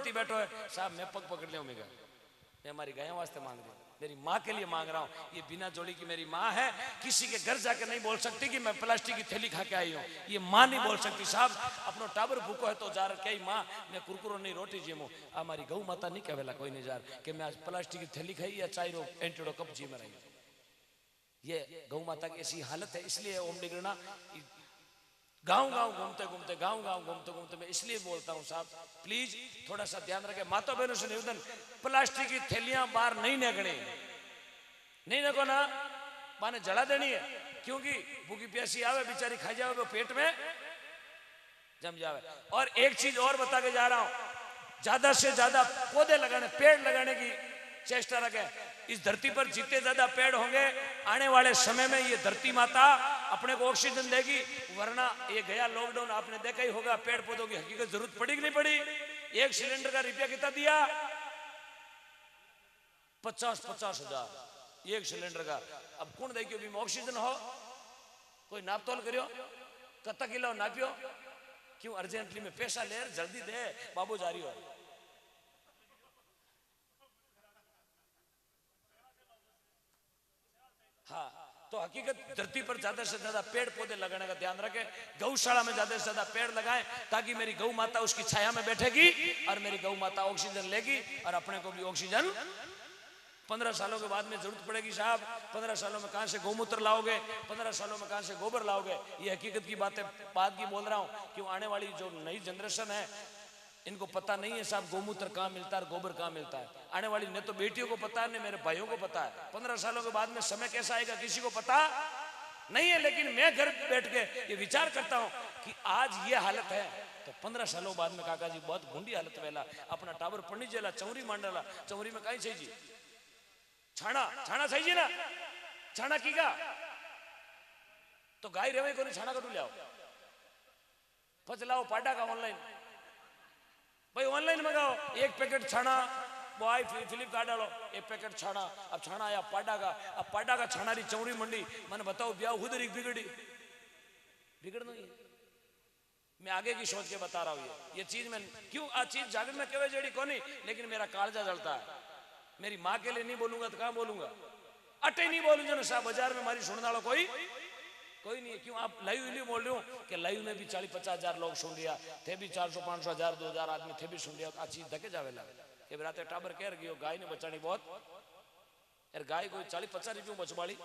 करोड़पति बैठो है साहब, मैं पग पकड़ लिया, मैं हमारी गायों वास्ते मांग रहा हूँ, मेरी माँ के लिए मांग रहा हूँ। ये बिना जोड़ी की मेरी माँ है, किसी के घर जाकर नहीं बोल सकती कि मैं प्लास्टिक की थैली खा के आई हूँ। ये माँ नहीं बोल सकती साहब, अपनो टाबर भूखो है तो जार कई माँ मैं कुरकुरो नहीं रोटी जीमू। हमारी गौ माता नहीं कहेला कोई नहीं जार कि मैं आज प्लास्टिक की थैली खाई या चाय एंटीडो कप जी में रही। ये गौ माता की ऐसी हालत है। इसलिए ओम डिगरना गांव गांव घूमते घूमते मैं इसलिए बोलता हूं साहब, प्लीज थोड़ा सा ध्यान रखें। माता बहनों से निवेदन, प्लास्टिक की थैलियां बाहर नहीं निकलनी, नहीं नको ना, माने जला देनी है, क्योंकि भूखी प्यासी आवे बेचारी खा जावे वो पेट में जम जावे। और एक चीज और बता के जा रहा हूं, ज्यादा से ज्यादा पौधे लगाने, पेड़ लगाने की चेष्टा रखें। इस धरती पर जितने ज्यादा पेड़ होंगे आने वाले समय में ये धरती माता अपने को ऑक्सीजन देगी। वरना ये गया लॉकडाउन आपने देखा ही होगा, पेड़ पौधों की हकीकत जरूरत पड़ी कि नहीं पड़ी। एक सिलेंडर का रुपया कितना दिया? 50-50 हजार एक सिलेंडर का। अब कौन देखियो भी ऑक्सीजन हो, कोई नाप तोल करियो, कत्ता किलो नापियो, क्यों अर्जेंटली में पैसा ले जल्दी दे बाबू जा रही हो। हाँ, तो हकीकत धरती पर ज्यादा से ज्यादा पेड़ पौधे लगाने का ध्यान रखें। गौशाला में ज्यादा से ज्यादा पेड़ लगाएं ताकि मेरी गौ माता उसकी छाया में बैठेगी और मेरी गौ माता ऑक्सीजन लेगी और अपने को भी ऑक्सीजन 15 सालों के बाद में जरूरत पड़ेगी साहब। 15 सालों में कहां से गौमूत्र लाओगे, 15 सालों में कहां से गोबर लाओगे। ये हकीकत की बात की बोल रहा हूं, क्यों आने वाली जो नई जनरेशन है इनको पता नहीं है साहब गौमूत्र कहाँ मिलता है और गोबर कहाँ मिलता है। आने वाली न तो बेटियों को पता है न मेरे भाइयों को पता है। 15 सालों के बाद में समय कैसा आएगा किसी को पता नहीं है। लेकिन मैं घर बैठ के ये विचार करता हूँ कि आज ये हालत है तो 15 सालों बाद में काका जी बहुत गुंडी हालत वेला अपना टावर पढ़नी जेला चौरी मांडला, चौरी में कहीं सही जी छाना छाना सही जी ना, छाना की का तो गाय रेवे को छाना कटू लियाओ पचलाओ पाडा का ऑनलाइन भाई ऑनलाइन मंगाओ। एक पैकेट छाना बॉय फ्लिपकार्ट डालो, एक पैकेट छाना। अब छाना आया पाडा का, अब पाडा का छाना री चौड़ी मंडी। मैंने बताओ ब्याह खुद बिगड़ी बिगड़ नहीं है। मैं आगे की सोच के बता रहा हूँ ये चीज में क्यों आ चीज जागरण में केवे जड़ी कोनी, लेकिन मेरा कालजा जलता है। मेरी माँ के लिए नहीं बोलूंगा तो कहाँ बोलूंगा, अटे नहीं बोलूंगा ना साहब। बाजार में हमारी सुनने वाला कोई नहीं है। क्यों आप लाइव इसलिए बोल रहे हो कि लाइव में भी 40-50 हजार लोग सुन लिया थे, भी 400-500 हजार 2000 आदमी थे भी सुन लिया। आ चीज धके जावेला के रात टाबर कह गयो गाय ने बचानी बहुत यार। गाय कोई 40-50 रुपये बचवाड़ी,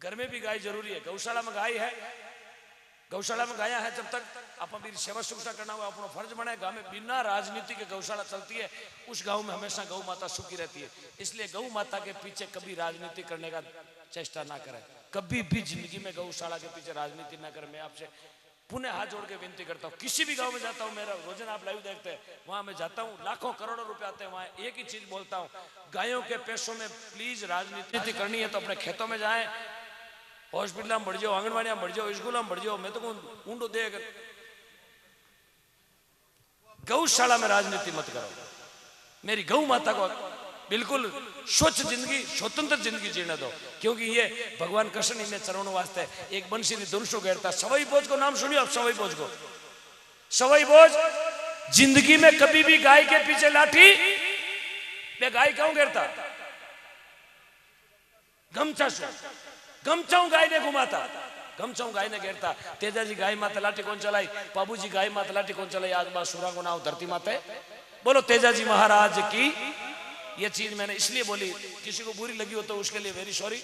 घर में भी गाय जरूरी है। गौशाला में गाय है, गौशाला में गाया है। जब तक आप भी सेवा सुरक्षा करना हुआ अपना फर्ज बने। गांव में बिना राजनीति के गौशाला चलती है, उस गांव में हमेशा गौ माता सुखी रहती है। इसलिए गौ माता के पीछे कभी राजनीति करने का चेष्टा ना करें, कभी भी जिंदगी में गौशाला के पीछे राजनीति ना करें। मैं आपसे पुनः हाथ जोड़ के विनती करता हूँ। किसी भी गांव में जाता हूँ, मेरा रोजाना आप लाइव देखते हैं, वहां मैं जाता हूँ, लाखों करोड़ों रुपए आते हैं, वहां एक ही चीज बोलता हूँ, गायों के पैसों में प्लीज राजनीति करनी है तो अपने खेतों में जाए, हॉस्पिटल में बढ़ जाओ, आंगनबाड़ी में बढ़ जाओ, स्कूल में बढ़ जाओ। मैं तो ऊंडो दे गौशाला में राजनीति मत करो। मेरी गौ माता को बिल्कुल स्वच्छ जिंदगी, स्वतंत्र जिंदगी जीने दो। क्योंकि ये भगवान कृष्ण में चरणों वास्ते एक बंशी ने धनुष घेरता। सवाई बोझ को नाम सुनियो आप, सवाई बोझ को। सवाई बोझ जिंदगी में कभी भी गाय के पीछे लाठी मैं गाय क्यों घेरता, गमछा से गमछाऊ गाय ने घुमाता, गमछाऊ गाय ने घेरता। तेजाजी गाय माता लाठी कौन चलाई, बाबूजी गाय माता लाठी कौन चलाई। आज बात सुरा को नाम धरती माता बोलो तेजाजी महाराज की। ये चीज मैंने इसलिए बोली, किसी को बुरी लगी हो तो उसके लिए वेरी सॉरी।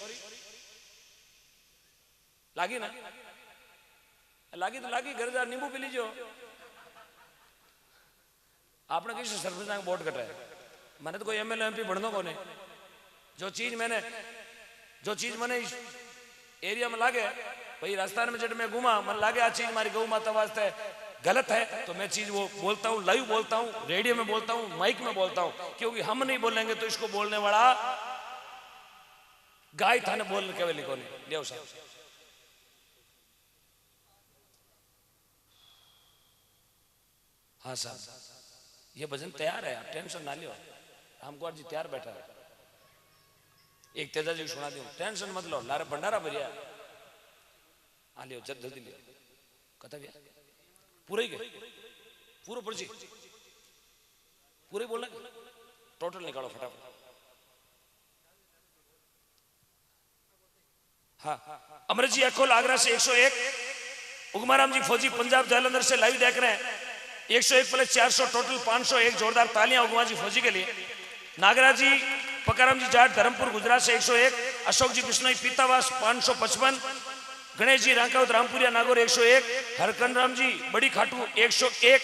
लागी ना, लागी तो लागी, घर जा नींबू पी लीजिए। आपने किसी सरपंच वोट कटाया, मैंने तो कोई एमएलए एमपी बढ़ना को नहीं। जो चीज मैंने एरिया में लागे भाई, राजस्थान में जब मैं घूमा मन लागे आ चीज हमारी गौ माता वास्ते गलत है तो मैं चीज वो बोलता हूँ, लाइव बोलता हूँ, रेडियो में बोलता हूँ, माइक में बोलता हूँ। क्योंकि हम नहीं बोलेंगे तो इसको बोलने वाला गाय थाने बोलने के वाली कौन है। साहब हाँ साहब, ये भजन तैयार है, आप टेंशन ना लियो। रामकुमार जी तैयार बैठा है, एक तेजा जी सुना दूं, टेंशन मत लो। लारे भंडारा भरिया आ लियो, जल्दी लियो। कथा भी पूरा ही गए, पूरा पर्ची पूरे बोलना टोटल निकालो फटाफट। हाँ, अमृत जी अकोल आगरा से 101, उगमाराम जी फौजी पंजाब जालंधर से लाइव देख रहे हैं 101 प्लस 400 टोटल 501 जोरदार तालियां उगमा जी फौजी के लिए। नागराज जी पकाराम जी जाट धर्मपुर गुजरात से 101, अशोक जी बिश्नोई पीतावास 555, गणेश जी रांकावत रामपुरिया नागौर 101, हरकंड राम जी बड़ी खाटू 101,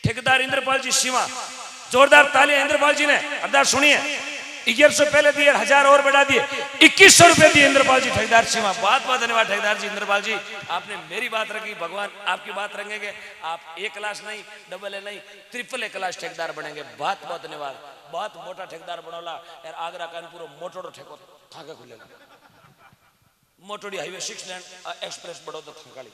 ठेकेदार इंद्रपाल जी सीमा जोरदार तालियां इंद्रपाल जी ने। अरदास सुनिए 1100 पहले दिए 1000 और बढ़ा दिए 2100 रुपए दिए इंद्रपाल जी ठेकेदार सीमा। बहुत बहुत धन्यवाद ठेकेदार जी इंद्रपाल जी, आपने मेरी बात रखी, भगवान आपकी बात रखेंगे। आप एक क्लास नहीं डबल ए नहीं ट्रिपल ए क्लास ठेकेदार बनेंगे। बहुत बहुत धन्यवाद, बहुत मोटा ठेकेदार बनोला यार। आगरा कानपुर मोटोड़ो ठेको थाके खुलेगा मोटोड़ी हाईवे 6 लेन एक्सप्रेस बड़ौदा थकाली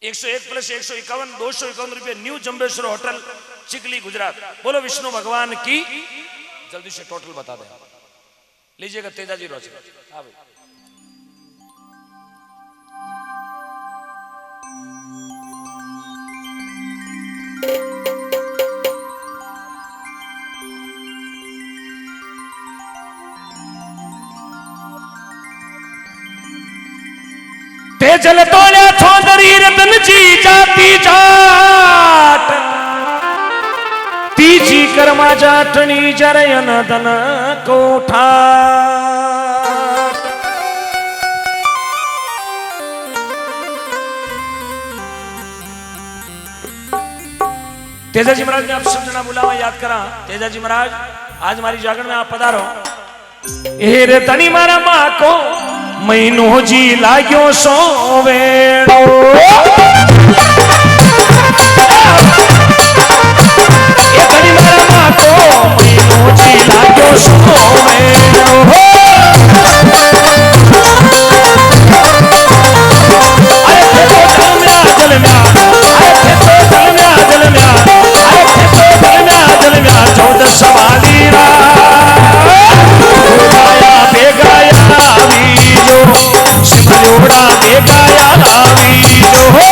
101 प्लस 151 251 रुपये न्यू जंबेश्वर होटल चिकली गुजरात। बोलो विष्णु भगवान की। जल्दी से टोटल बता दें, लीजिएगा तेजाजी रोज। हाँ भाई तेजल तोले छोंदरी रतन जी जाती जाट तीजी कर्मा जाटनी जरयन धन कोठा। तेजाजी महाराज ने आप सब जना बुलावा याद करा। तेजाजी महाराज आज हमारी जागरण में आप पधारो। ए रे तनी मारा मां को महीनो जी लाग्यो सोवेड़ो, ये तनी मारा मां को महीनो जी लाग्यो सोवेड़ो। अरे थे तो जल म्या जल म्या, अरे थे तो जल म्या जल म्या, अरे थे तो जल म्या जल म्या 14 सवाली रा बेगाया सिमरोड़ा बेगाया आवी जो हो।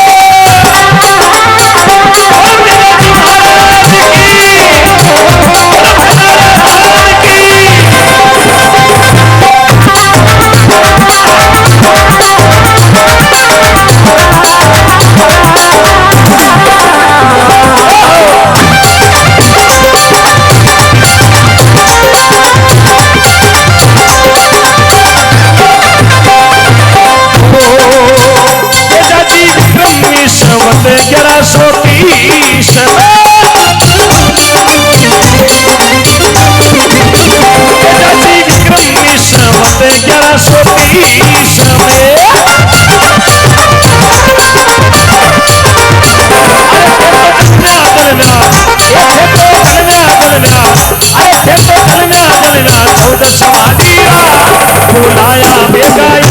बुलाया बेगाया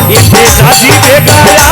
ये तेजाजी बेगाया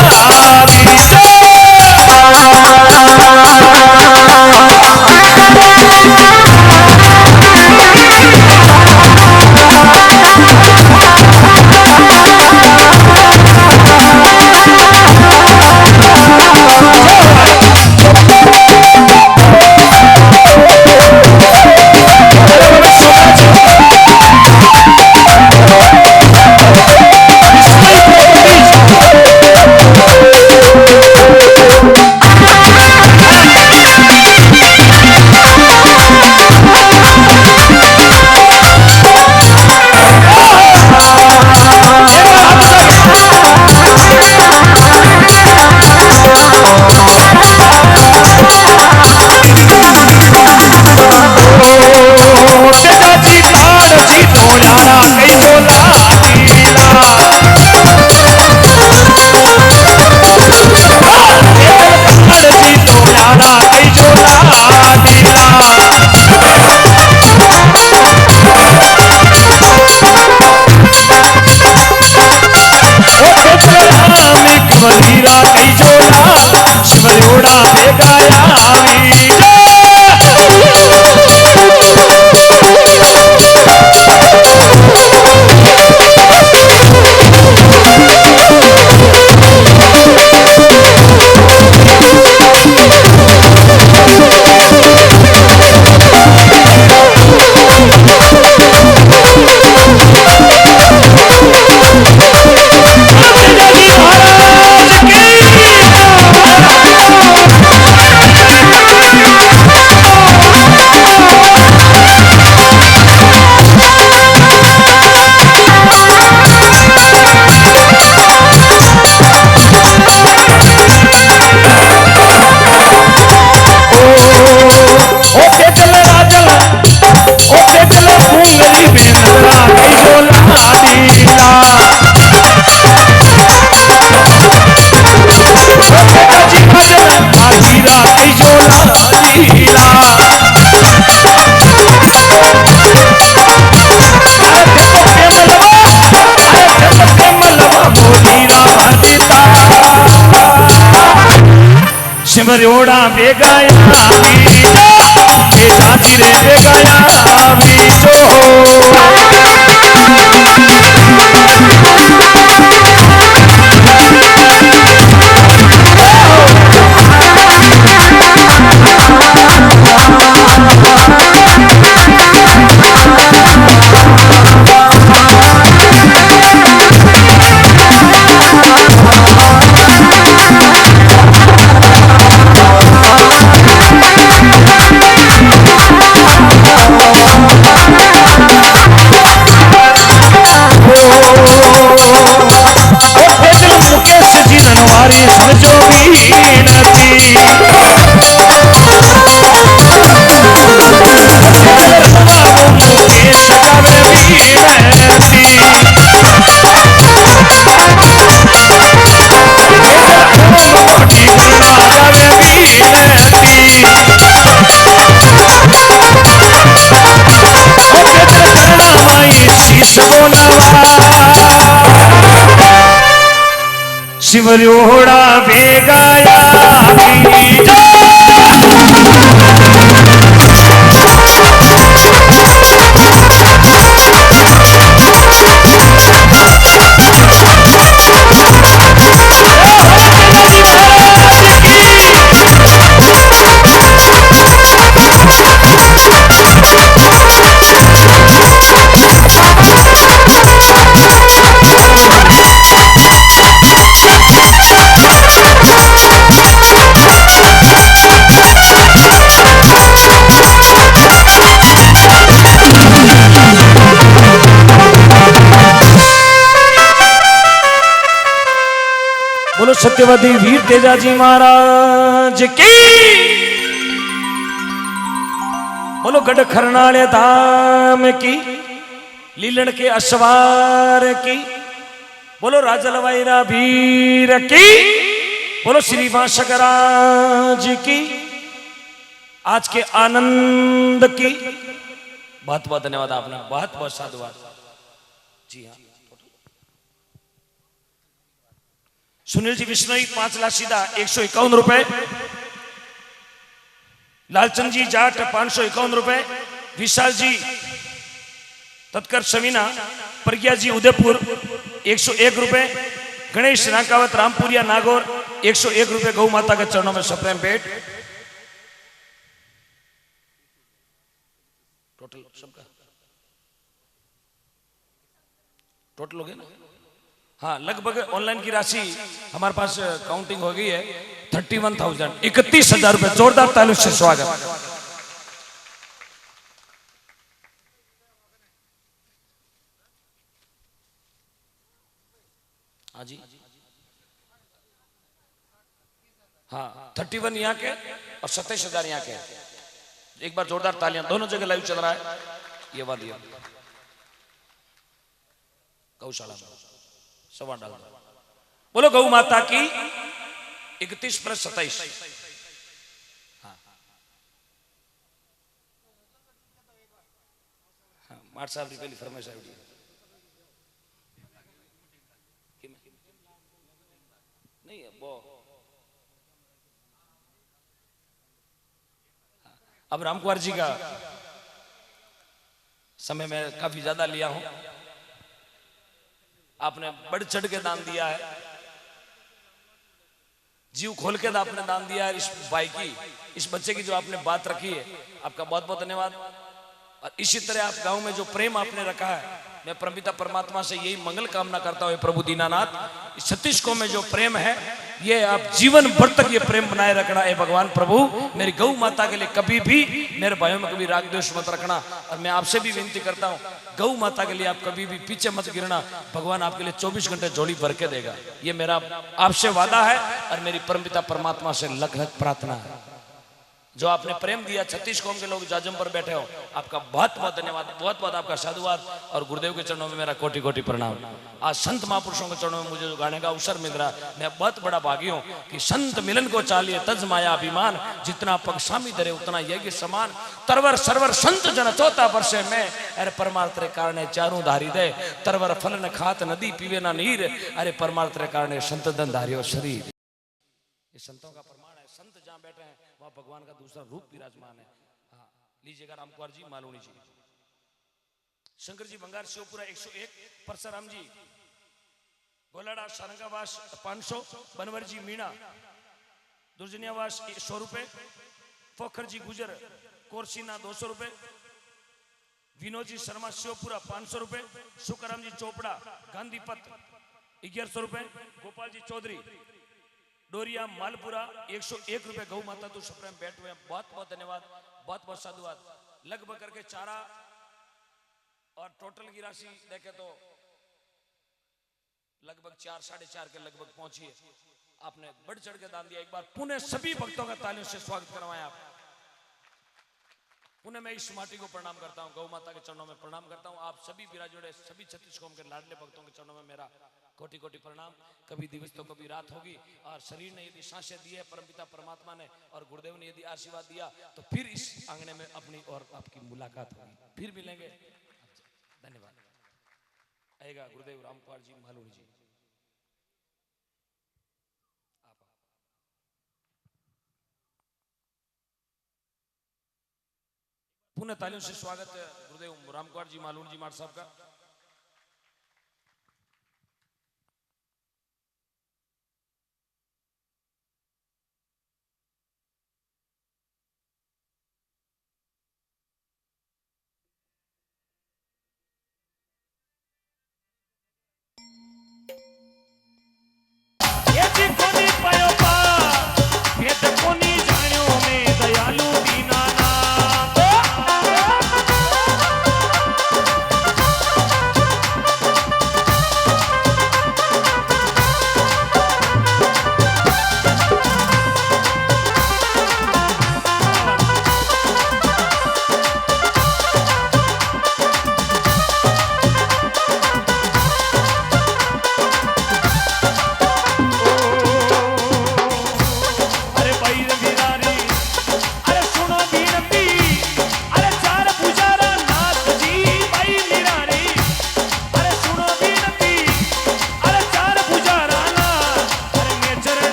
शिवरोड़ा बेगाया जाती रे बेगाया बीजो शिवरोड़ा बेगाया बीजो बोलो सत्यवादी वीर तेजाजी महाराज की बोलो गढ़ खरनाले धाम की लीलन के अश्वार की बोलो राजलवाईरा वीर की बोलो श्री वासकराज की आज के आनंद की बहुत बहुत धन्यवाद आपने बहुत बहुत साधुवाद जी हाँ सुनील जी बिश्नोई 5 लाख सीधा 151 रुपए लालचंद जी जाट 551 रुपए विशाल जी तत्कर समीना प्रज्ञा जी उदयपुर 101 रुपए गणेश राकावत रामपुरिया नागौर 101 रुपए गौ माता के चरणों में सप्रेम भेंट टोटल सबका टोटल हो गया ना हाँ लगभग ऑनलाइन की राशि हमारे पास काउंटिंग हो गई है 31,000 31,000 रुपए जोरदार तालियों से स्वागत हाँ जी हाँ 31 यहाँ के और 27,000 यहाँ के एक बार जोरदार तालियां दोनों जगह लाइव चल रहा है ये वाली गौशाला सवा डाल बोलो गौ माता की 31 + 27 हाँ मार साहब की पहली फरमाइश आई नहीं वो अब रामकुमार जी का समय मैं काफी ज्यादा लिया हूं आपने बढ़ चढ़ के दान दिया है जीव खोल के आपने दान दिया है इस भाई की इस बच्चे की जो आपने बात रखी है आपका बहुत बहुत धन्यवाद और इसी तरह आप गांव में जो प्रेम आपने रखा है मैं परमपिता परमात्मा से यही मंगल कामना करता हूं प्रभु दीनानाथ इस छत्तीस को में जो प्रेम है ये आप जीवन भर तक ये प्रेम बनाए रखना है भगवान प्रभु मेरी गौ माता के लिए कभी भी मेरे भाइयों में कभी राग द्वेष मत रखना और मैं आपसे भी विनती करता हूं गौ माता के लिए आप कभी भी पीछे मत गिरना भगवान आपके लिए 24 घंटे झोली भर के देगा ये मेरा आपसे वादा है और मेरी परमपिता परमात्मा से लख लख प्रार्थना है जो आपने प्रेम दिया छत्तीस कौम के लोग जाजम पर बैठे हो आपका बहुत बहुत धन्यवाद बहुत बहुत आपका साधुवाद और गुरुदेव के चरणों में मेरा कोटि कोटि प्रणाम आज संत महापुरुषों के चरणों में मुझे जो गाने का अवसर मिल रहा मैं बहुत बड़ा भागी हूँ कि संत मिलन को चालिए तज माया अभिमान जितना पग स्वामी धरे उतना यज्ञ समान तरवर सरवर संत जन चौथा वर्षे में अरे परमार्थ रे कारणे चारू धारी दे तरवर फल न खात नदी पीवे ना नीर अरे परमार्थ रे कारणे संत धन धारियो शरीर ये संतों का प्रमाण है संत जहाँ बैठे हैं वहां भगवान का दूसरा रूप विराजमान है। हाँ, लीजिएगा राम कुमार जी मालूनी जी, शंकर जी बंगार शिवपुरा 101, परसराम जी गोलाडा सारंगावास 500, बनवर जी मीणा दुर्जनियावास 100 रुपए, फोखर जी गुजर कोरसीना 200 रुपए, विनोद जी शर्मा शिवपुरा 500 रुपए, सुखराम जी चोपड़ा गांधीपत 1100 रुपए, गोपाल जी चौधरी डोरिया मालपुरा 101 रुपए। गौ माता तो सुप्रीम बैठ हुए, बहुत बहुत धन्यवाद, बहुत बहुत साधुवाद। लगभग करके चारा और टोटल की राशि देखे तो लगभग 4 साढ़े 4 के लगभग पहुंची है। आपने बढ़ चढ़ के दान दिया। एक बार पुनः सभी भक्तों का तालियों से स्वागत करवाएं आप। पुनः मैं इस माटी को प्रणाम करता हूं, गौ माता के चरणों में प्रणाम करता हूं। आप सभी विराजोड़े सभी छत्तीस कौम के लाडले भक्तों के चरणों में मेरा कोटि कोटि प्रणाम। कभी दिवस तो कभी रात होगी, और शरीर ने यदि सांसें दी है परमपिता परमात्मा ने, और गुरुदेव ने यदि आशीर्वाद दिया, तो फिर इस आंगने में अपनी और आपकी मुलाकात होगी, फिर मिलेंगे। धन्यवाद। आएगा गुरुदेव रामकुमार जी मालूनी जी। पुनः तालियों से स्वागत है गुरुदेव रामकुमार जी मालूनी जी मार साहब का।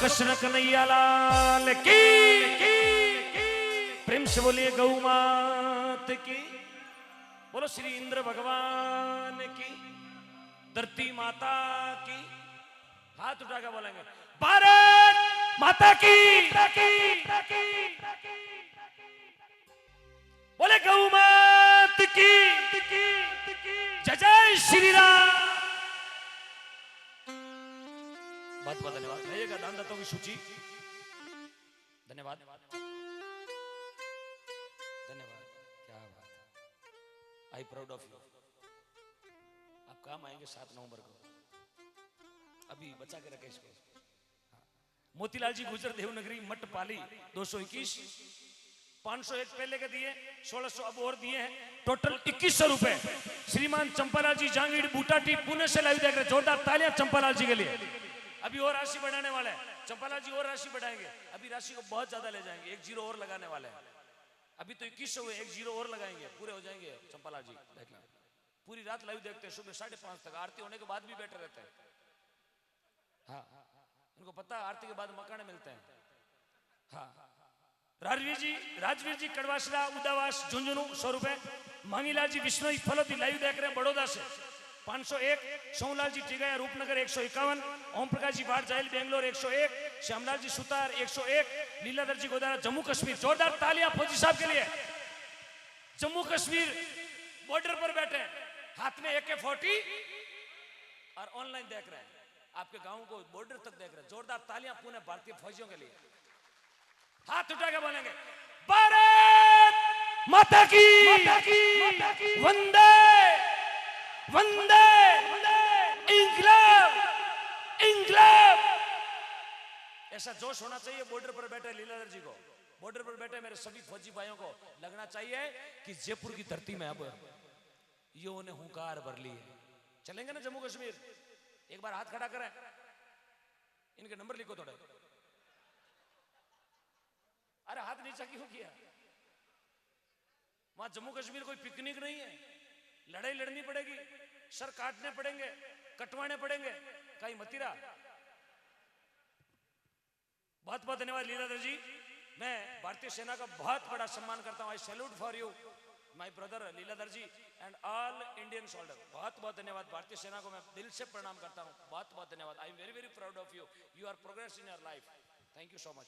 कृष्ण कन्हैया लाल की, प्रेम से बोलिए गौ मात की, बोलो श्री इंद्र भगवान की, धरती माता की। हाथ उठा के बोलेंगे भारत माता की, बोले गौ मात की, जय जय श्री राम। बहुत बहुत धन्यवाद। रहेगा दान दाताओं की सूची। धन्यवाद धन्यवाद, क्या बात है। I proud of you. आप काम आएंगे 7 नवंबर को, अभी बचा के रखे इसको। मोतीलाल जी गुजर देवनगरी मटपाली 221, 501 पहले के दिए, 1600 अब और दिए हैं, टोटल 2100 रुपए। श्रीमान चंपालाल जी जांगीड़ बूटाटी पुणे से लाइव देख रहे, जोरदार तालियां चंपालाल जी के लिए। अभी और राशि बढ़ाने वाले हैं चंपालाल जी, और राशि बढ़ाएंगे। अभी राशि को बहुत ज्यादा ले जाएंगे, 1 0 और लगाने वाले हैं। अभी तो 2100 हुए, 1 0 और लगाएंगे, पूरे हो जाएंगे चंपालाल जी। देखना पूरी रात लाइव देखते हैं, सुबह 5:30 तक, आरती होने के बाद भी बैठे रहते हैं। हाँ, उनको पता है आरती के बाद मकाने मिलते हैं। हाँ, राजवीर जी कड़वासला उदावास झुंझुनू 100 रुपए। मांगीलाल जी विष्णु फलोदी लाइव देख रहे हैं बड़ौदा से 501। सोमलाल जी टिगाया रूपनगर 151। ओम प्रकाश जी बाढ़ जाहिल बेंगलोर 101। श्यामलाल जी सुतार 101। लीलाधर जी गोदारा जम्मू कश्मीर। जोरदार तालियां फौजी साहब के लिए। जम्मू कश्मीर बॉर्डर पर बैठे हैं, हाथ में AK-40 और ऑनलाइन देख रहे हैं, आपके गांव को बॉर्डर तक देख रहे हैं। जोरदार तालियां पुणे भारतीय फौजियों के लिए। हाथ उठा के बोलेंगे भारत माता की, वंदे वंदे इंकलाब इंकलाब। ऐसा जोश होना चाहिए बॉर्डर पर बैठे लीलाधर जी को, बॉर्डर पर बैठे मेरे सभी फौजी भाइयों को लगना चाहिए कि जयपुर की धरती में अब यो ने हुंकार भर ली है। चलेंगे ना जम्मू कश्मीर? एक बार हाथ खड़ा करें, इनके नंबर लिखो थोड़े। अरे हाथ नीचा क्यों किया? वहां जम्मू कश्मीर कोई पिकनिक नहीं है, लड़ाई लड़नी पड़ेगी, सर काटने पड़ेंगे, कटवाने पड़ेंगे, कहीं मतीरा। बहुत बहुत धन्यवाद लीलाधर जी। मैं भारतीय सेना का बहुत बड़ा सम्मान करता हूं। I salute for you my brother Leeladhar ji and all Indian soldier. बहुत बहुत धन्यवाद। भारतीय सेना को मैं दिल से प्रणाम करता हूं। बहुत बहुत धन्यवाद। I am very very proud of you. You are progress in your life. Thank you so much.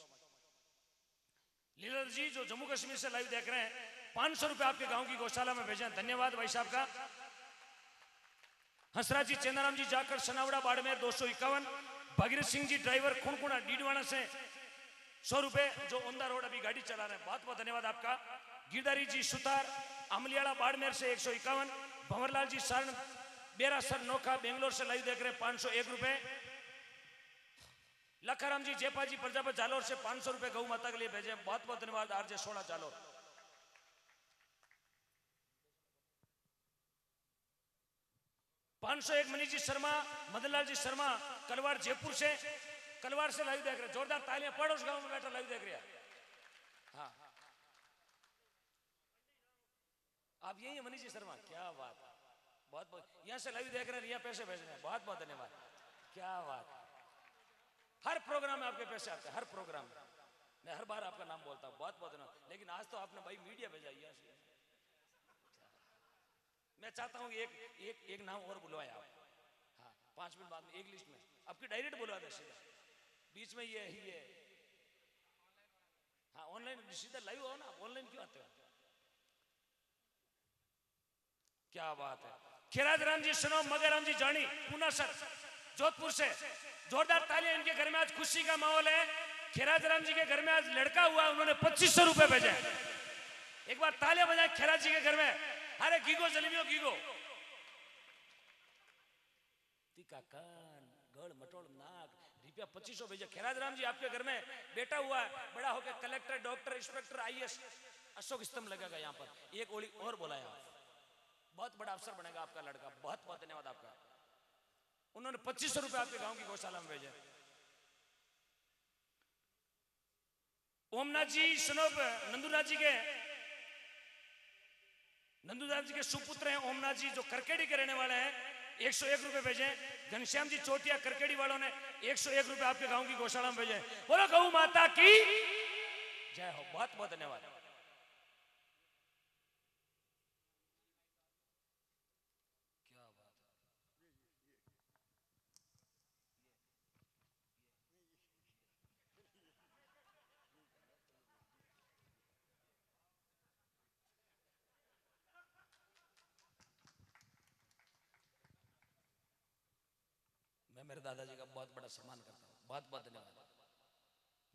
Leeladhar ji जो जम्मू कश्मीर से लाइव देख रहे हैं, 500 रुपए आपके गांव की गौशाला में भेजें। धन्यवाद भाई साहब का। हंसराज जी, चेनाराम जी जाकर सनावड़ा बाड़मेर 251। भगीरथ सिंह जी ड्राइवर खुणकुणा डीडवाना से 100 रुपए जो ऑन द रोड अभी गाड़ी चला रहे हैं। बहुत बहुत धन्यवाद आपका। गिरधारी जी सुतार अमलियाड़ा बाड़मेर से 151। भंवरलाल जी सारण बेरासर नोखा बेंगलोर से लाइव देख रहे हैं 501 रुपए। लखाराम जी जेपा जी प्रजापत जालोर से 500 रुपए गौ माता के लिए भेजे। बहुत बहुत धन्यवाद। आरजे 16 जालोर। 501 मनीष जी शर्मा मदनलाल जी शर्मा कलवार जयपुर से, कलवार से लाइव देख रहे हैं। जोरदार तालियां। पड़ोस गांव में बैठा लाइव देख रहे हैं। हाँ आप यही है मनीष जी शर्मा, क्या बात है। बहुत बहुत यहाँ से लाइव देख रहे हैं, यहाँ पैसे भेज रहे हैं। बहुत बहुत धन्यवाद। क्या बात है। हर प्रोग्राम में आपके पैसे आते हैं, हर प्रोग्राम में। मैं हर बार आपका नाम बोलता हूँ। बहुत बहुत धन्यवाद। लेकिन आज तो आपने भाई मीडिया भेजा यहाँ से। मैं चाहता हूँ एक एक एक नाम और बुलवाए आप। हाँ 5 मिनट बाद में एक लिस्ट में आपकी डायरेक्ट बुलवा दे सीधा। बीच में ये हाँ ऑनलाइन सीधा लाइव हो ना, ऑनलाइन क्यों आते हो? क्या बात है। खिराज राम जी सुनो, मगराम जी जानी पूना सर जोधपुर से। जोरदार तालियां। इनके घर में आज खुशी का माहौल है। खिराज राम जी के घर में आज लड़का हुआ, उन्होंने 2500 रुपए भेजे। एक बार तालियां बजाएं खिराज जी के घर में। अरे गीगो जलेबियो गीगो तीखा कान गड़ मटोड़ नाक रुपया 2500 भेजे। खैराज राम जी आपके घर में बेटा हुआ है, बड़ा होकर collector doctor inspector IAS Ashok स्तंभ लगेगा यहाँ पर। एक ओली और बोला है, बहुत बड़ा अफसर बनेगा आपका लड़का। बहुत बहुत धन्यवाद आपका। उन्होंने 2500 रुपए आपके गांव की गौशाला में भेजे। ओमनाथ जी सनोप नंदूनाथ जी के सुपुत्र हैं ओमनाथ जी, जो करकेड़ी के रहने वाले हैं। 101 रुपए भेजे। घनश्याम जी चोटिया करकेड़ी वालों ने 101 रुपए आपके गांव की गौशाला में भेजे। बोलो गौ माता की जय हो। बहुत बहुत धन्यवाद। क्या बात है। मैं मेरे दादाजी का बहुत बड़ा सम्मान करता हूँ। बहुत बहुत धन्यवाद।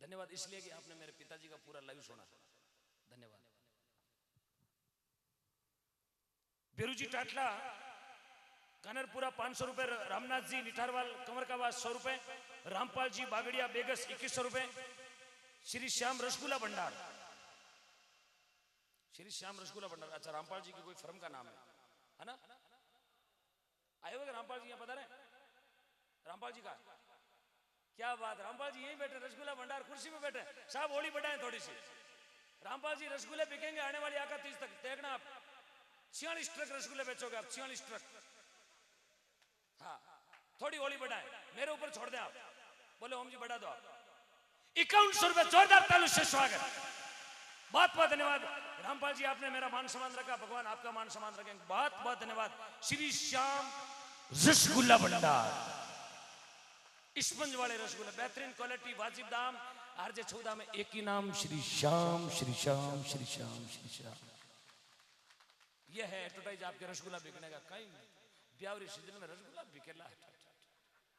धन्यवाद इसलिए कि आपने मेरे पिताजी का पूरा लाइव सुना। धन्यवाद। बेरूजी टाटला कानरपुरा 500 रुपए। रामनाथ जी निठारवाल कंवर का वास 100 रुपए। रामपाल जी बागड़िया बेगस 2100 रुपए। श्री श्याम रसगुल्ला भंडार, श्री श्याम रसगुल्ला भंडार। अच्छा रामपाल जी की कोई फर्म का नाम है ना? आए हुए रामपाल जी यहाँ पता रहे? रामपाल जी का क्या बात। रामपाल जी यहीं बैठे रसगुल्ला भंडार कुर्सी में बैठे। साहब होली बढ़ाएं थोड़ी सी। रामपाल जी रसगुल्ले बिकेंगे आने वाली आका 30 तक। देखना आप 46 ट्रक रसगुल्ले बेचोगे आप। 46 ट्रक। हाँ थोड़ी होली बढ़ाएं, मेरे ऊपर छोड़ दें आप। बोले ओम जी बढ़ा दो आप। 5100 रुपए। जोरदार ताली से स्वागत। बहुत बहुत धन्यवाद रामपाल जी, आपने मेरा मान सम्मान रखा। भगवान आपका मान सम्मान रखेंगे। बहुत बहुत धन्यवाद। श्री श्याम रसगुल्ला भंडार, स्पंज वाले रसगुल्ले, बेहतरीन क्वालिटी, वाजिब दाम। आरजे 14 में एक ही नाम, श्री श्याम श्री श्याम श्री श्याम श्री श्याम। यह है एडवर्टाइज आपके रसगुल्ला बिकने का। कहीं ब्यावरी सीजन में रसगुल्ला बिकेला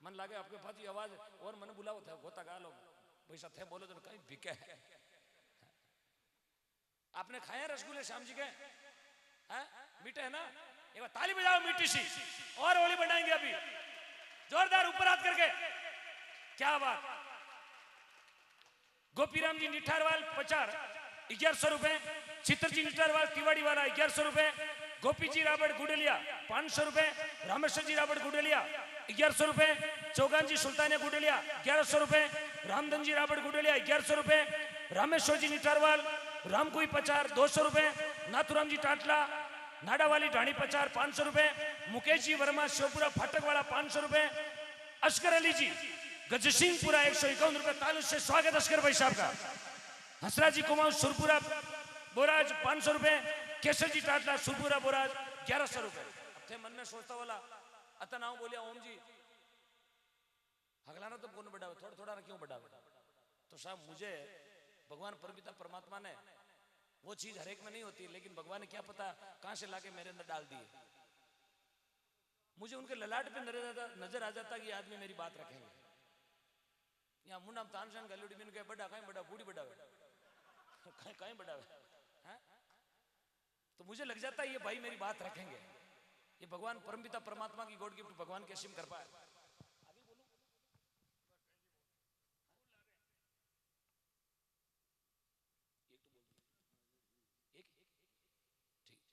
मन लागे आपके पास ही आवाज और मन बुलाओ था होता गा लोग पैसा थे बोले तो कहीं बिके। आपने खाए रसगुल्ले श्याम जी के? हैं मीठे है ना? एक बार ताली बजाओ मीठी सी। और होली बनाएंगे अभी जोरदार ऊपर हाथ करके। क्या बात। गोपीराम जी निठारवाल पचार 1100 रुपए, चित्रजी निठारवाल तिवाड़ी वाला 1100 रुपए, गोपी जी राबड़ गुडेलिया 500 रुपए, रामेश्वर जी राबड़ गुडेलिया 1100 रुपए, चौगान जी सुल्तानिया गुडेलिया 1100 रुपए, रामधन जी राबड़ गुडेलिया 1100 रुपए, रामेश्वर जी निठारवाल रामकुई पचार 200 रुपए, नाथुराम जी टाटला नाडावाली ढाणी पचार 500 रुपए, मुकेश जी वर्मा शिवपुरा फाटक वाला 500 रुपए, अस्कर अली जी गजसिंहपुरा 151 रुपए। तालु से स्वागत अस्कर भाई साहब का। हंसराज जी कुमाऊं सुरपुरा बोराज 500 रुपए, केसर जी टाटला सुरपुरा बोराज 1100 रुपए। अब थे मन में सोचता बोला अता नाम बोलिया ओम जी हगलाना तो कौन बढ़ावे, थोड़ा थोड़ा ना क्यों बढ़ावे। तो साहब मुझे भगवान परमपिता परमात्मा ने वो चीज हर एक में नहीं होती, लेकिन भगवान ने क्या पता कहां से लाके मेरे अंदर डाल दिए। मुझे उनके ललाट पे नजर आ जाता कि आदमी मेरी बात रखेंगे। यहाँ मुंडा तानशान गलुड़ी में कहे बड़ा कहीं बड़ा बूढ़ी बड़ा कहीं कहीं बड़ा है, तो मुझे लग जाता है ये भाई मेरी बात रखेंगे। ये भगवान परमपिता परमात्मा की गॉड गिफ्ट भगवान की असीम कृपा है।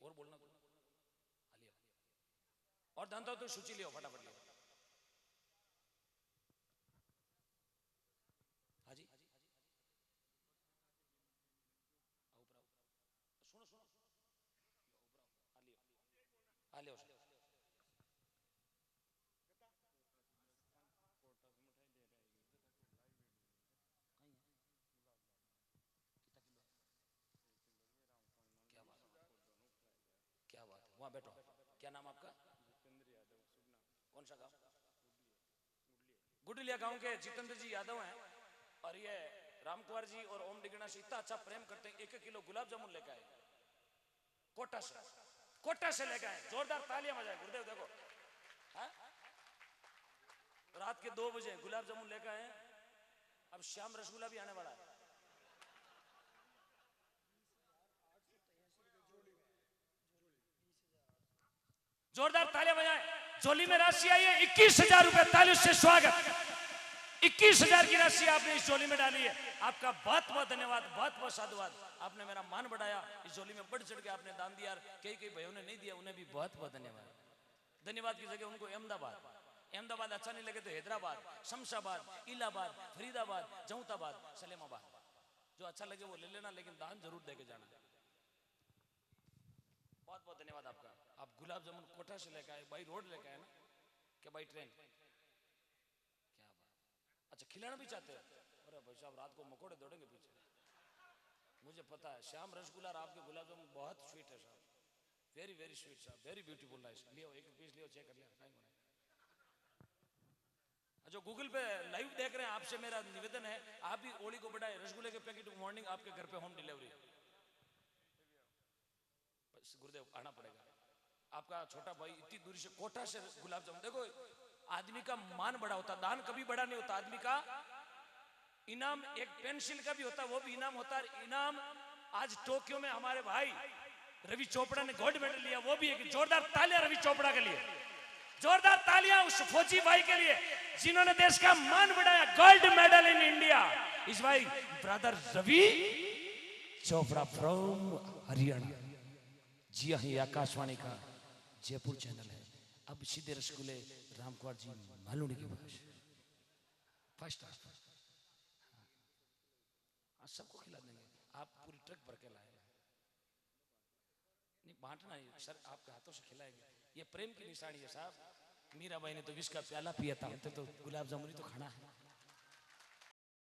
और बोलना और जानता हो तो सूची लियो फटाफट लियो। हाँ जी सुनो सुनो आ लियो क्या बात है, वहां बैठो। क्या नाम आपका? कौन सा गांव? गुडलिया गांव के जितेंद्र जी यादव हैं। और ये रामकुमार जी और ओम डिगना से इतना अच्छा प्रेम करते हैं, 1 किलो गुलाब जामुन लेकर आए कोटा से लेकर आए। जोरदार तालियां बजाए गुरुदेव। देखो है? रात के 2 बजे गुलाब जामुन लेकर आए। अब श्याम रसगुल्ला भी आने वाला है। जोरदार तालियां बजाएं। झोली में राशि आई है 21,000 रुपए। तालियों से स्वागत। 21,000 की राशि आपने इस झोली में डाली है। आपका बहुत बहुत धन्यवाद, बहुत बहुत साधुवाद। आपने मेरा मान बढ़ाया, इस झोली में बढ़ चढ़ के आपने दान दिया। कई कई भाइयों ने नहीं दिया, उन्हें भी बहुत बहुत धन्यवाद। धन्यवाद की जगह उनको अहमदाबाद अच्छा नहीं लगे तो हैदराबाद, शमशाबाद, इलाहाबाद, फरीदाबाद, जौताबाद, सलेमाबाद, जो अच्छा लगे वो ले लेना, लेकिन दान जरूर दे के जाना। बहुत बहुत धन्यवाद आपका। आप गुलाब जामुन कोटा से लेकर आए, बाई रोड लेकर आए ना, क्या बाई ट्रेन? क्या बात। अच्छा खिलाना भी चाहते हैं? अरे भाई साहब रात को मकोड़े दौड़ेंगे पीछे, मुझे पता है। श्याम रसगुल्ला आपके गुलाब जामुन बहुत स्वीट है साहब, वेरी वेरी स्वीट साहब, वेरी ब्यूटीफुल नाइस। लियो एक पीस लियो, चेक कर लिया। जो गूगल पे लाइव देख रहे हैं, आपसे मेरा निवेदन है आप भी ओली को बढ़ाए। रसगुल्ले के पैकेट मॉर्निंग आपके घर पे होम डिलीवरी। गुरुदेव आना पड़ेगा। आपका छोटा भाई इतनी दूरी से कोटा से गुलाब जामुन। देखो आदमी का मान बड़ा होता, दान कभी बड़ा नहीं होता। आदमी का इनाम एक पेंसिल का भी होता, वो भी इनाम होता है। इनाम आज टोक्यो में हमारे भाई रवि चोपड़ा ने गोल्ड मेडल लिया, वो भी एक जोरदार तालियां रवि चोपड़ा के लिए। जोरदार तालियां उस फौजी भाई के लिए जिन्होंने देश का मान बढ़ाया। गोल्ड मेडल इन इंडिया इस भाई ब्रदर रवि चोपड़ा फ्रॉम हरियाणा। जी हाँ, ये आकाशवाणी का जयपुर चैनल है। अब सीधे रसगुल्ले रामकुमार जी मालूनी के पास फर्स्ट सबको खिला देंगे। आप पूरी ट्रक भर के लाए, नहीं बांटना है सर, आपके हाथों से खिलाएंगे। ये प्रेम की निशानी है साहब। मीराबाई ने तो विष का प्याला पिया था, तो गुलाब जामुन तो खाना है।